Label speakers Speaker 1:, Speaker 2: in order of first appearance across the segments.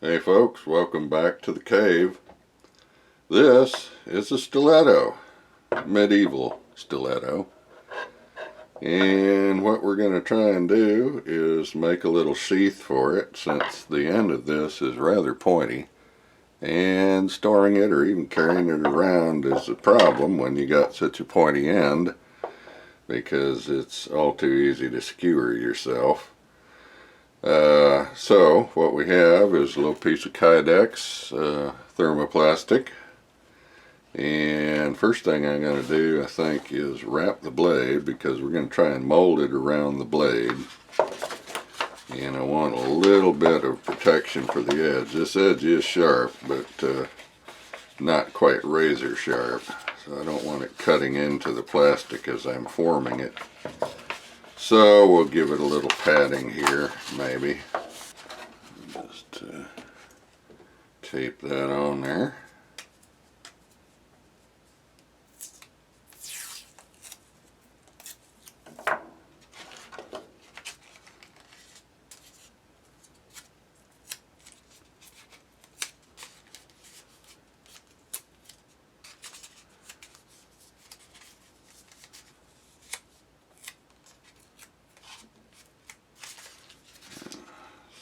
Speaker 1: Hey folks, welcome back to the cave. This is a stiletto, medieval stiletto. And what we're going to try and do is make a little sheath for it, since the end of this is rather pointy. And storing it or even carrying it around is a problem when you got such a pointy end, because it's all too easy to skewer yourself. So what we have is a little piece of Kydex thermoplastic, and first thing I'm going to do, I think, is wrap the blade, because we're going to try and mold it around the blade, and I want a little bit of protection for the edge. This edge is sharp, but not quite razor sharp, so I don't want it cutting into the plastic as I'm forming it. So we'll give it a little padding here, maybe. Just tape that on there.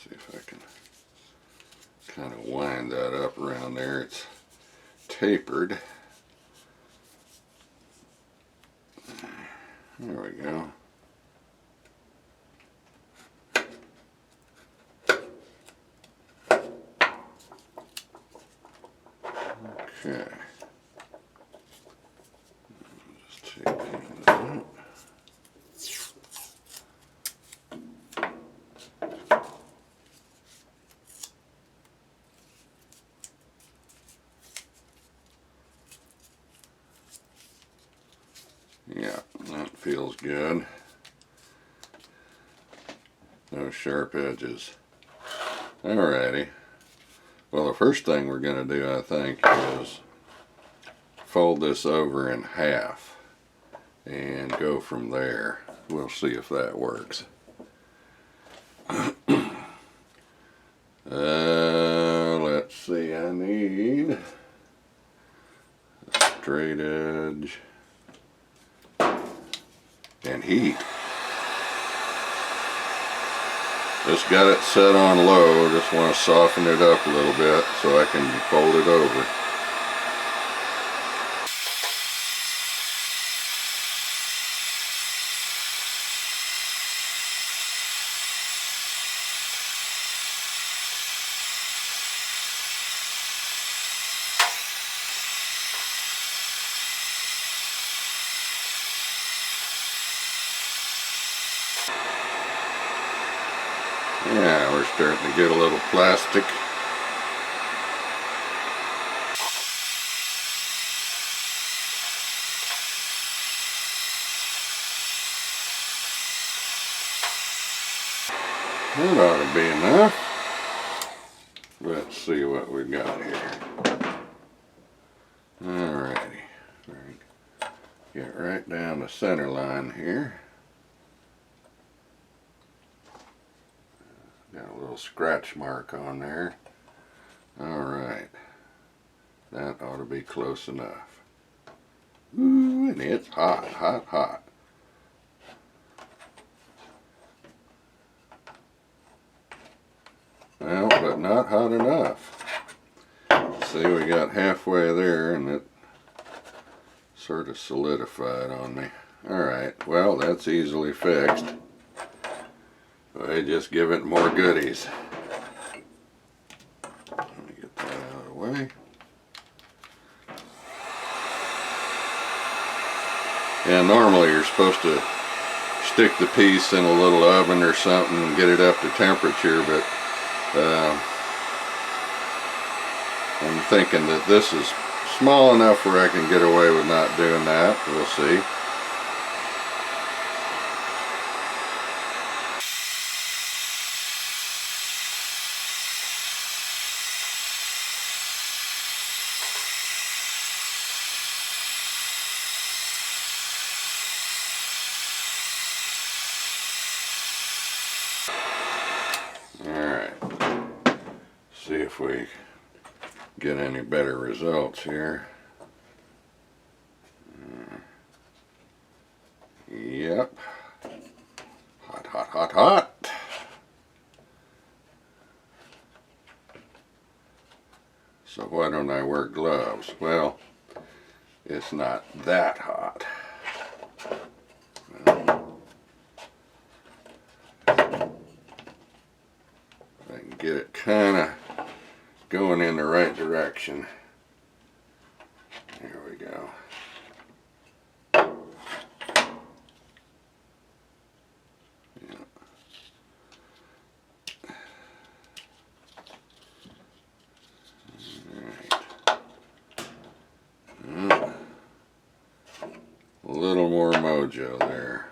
Speaker 1: See if I can kind of wind that up around there. It's tapered. There we go. Okay. Just take that. Yeah, that feels good. No sharp edges. Alrighty. Well, the first thing we're going to do, I think, is fold this over in half and go from there. We'll see if that works. Let's see, I need a straight edge and heat. Just got it set on low, just want to soften it up a little bit so I can fold it over. Yeah, we're starting to get a little plastic. That ought to be enough. Let's see what we've got here. Alrighty. Get right down the center line here. Got a little scratch mark on there. Alright. That ought to be close enough. Ooh, and it's hot, hot, hot. Well, but not hot enough. See, we got halfway there and it sort of solidified on me. Alright, well, that's easily fixed. I just give it more goodies. Let me get that out of the way. And normally you're supposed to stick the piece in a little oven or something and get it up to temperature, but I'm thinking that this is small enough where I can get away with not doing that. We'll see. See if we get any better results here. Yep. Hot, hot, hot, hot. So why don't I wear gloves? Well, it's not that hot. I can get it kind of going in the right direction. There we go. A little more mojo there.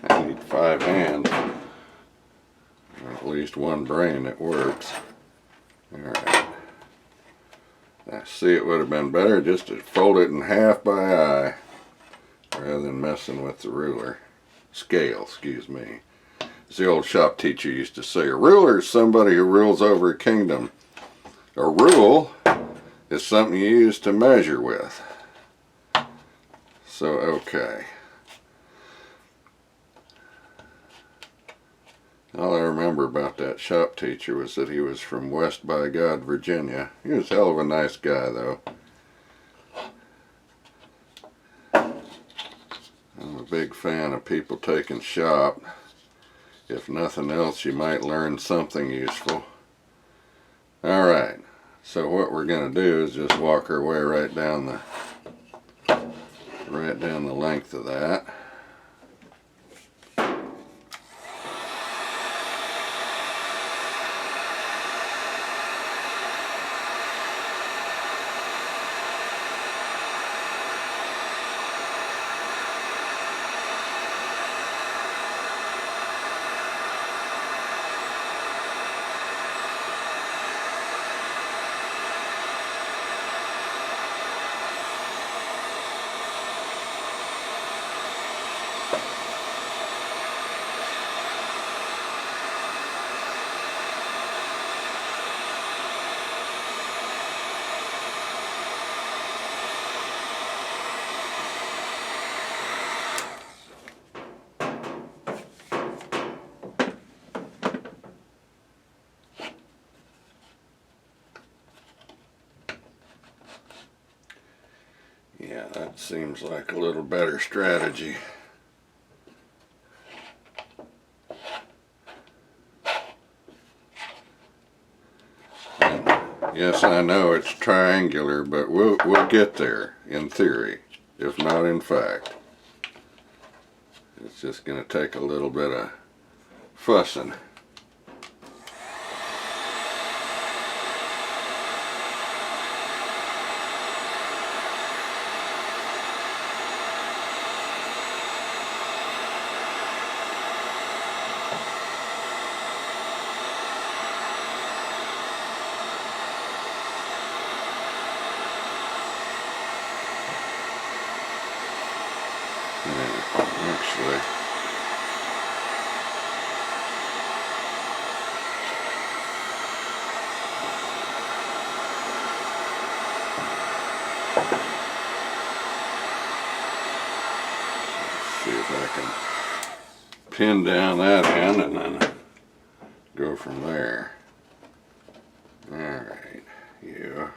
Speaker 1: I need 5 hands, or at least one brain that works. Alright. I see it would have been better just to fold it in half by eye rather than messing with the ruler. Scale, excuse me. As the old shop teacher used to say, a ruler is somebody who rules over a kingdom. A rule is something you use to measure with. So, okay. All I remember about that shop teacher was that he was from West by God, Virginia. He was a hell of a nice guy, though. I'm a big fan of people taking shop. If nothing else, you might learn something useful. Alright, so what we're going to do is just walk our way right down the length of that. Yeah, that seems like a little better strategy. And yes, I know it's triangular, but we'll get there in theory, if not in fact. It's just going to take a little bit of fussing. Actually, see if I can pin down that end and then go from there. Alright, you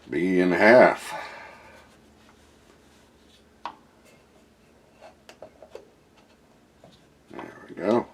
Speaker 1: be in half. There we go.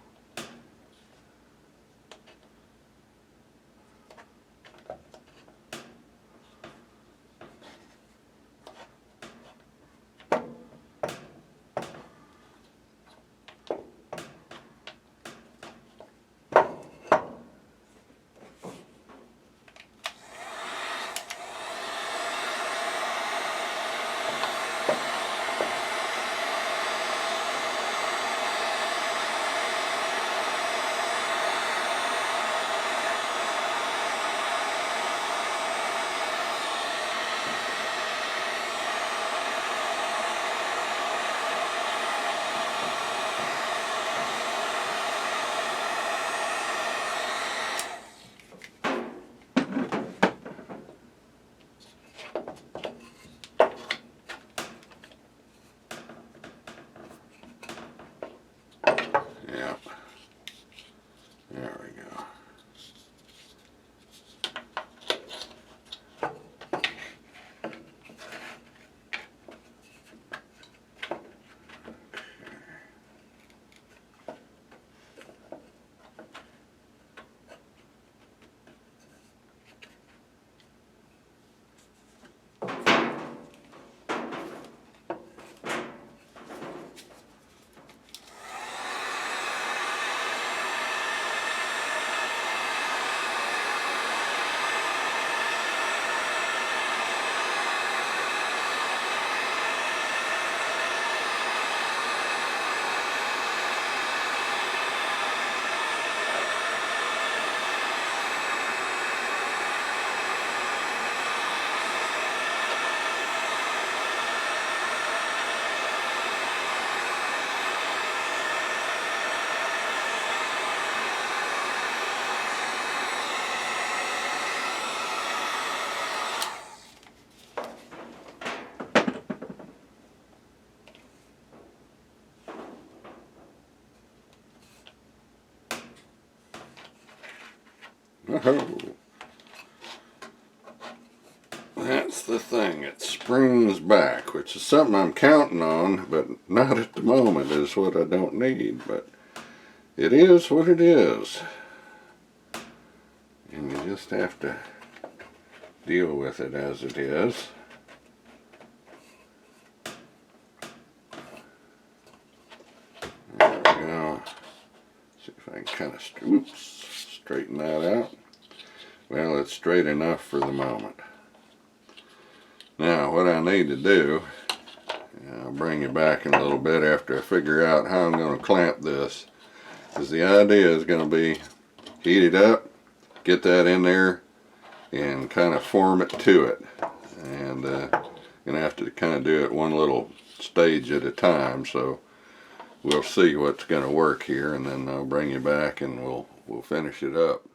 Speaker 1: Oh, that's the thing, it springs back, which is something I'm counting on, but not at the moment. Is what I don't need, but it is what it is. And you just have to deal with it as it is. There we go. See if I can kind of straighten that out. Well, it's straight enough for the moment. Now, what I need to do, I'll bring you back in a little bit after I figure out how I'm going to clamp this, is the idea is going to be heat it up, get that in there, and kind of form it to it. And going to have to kind of do it one little stage at a time, so we'll see what's going to work here, and then I'll bring you back and we'll finish it up.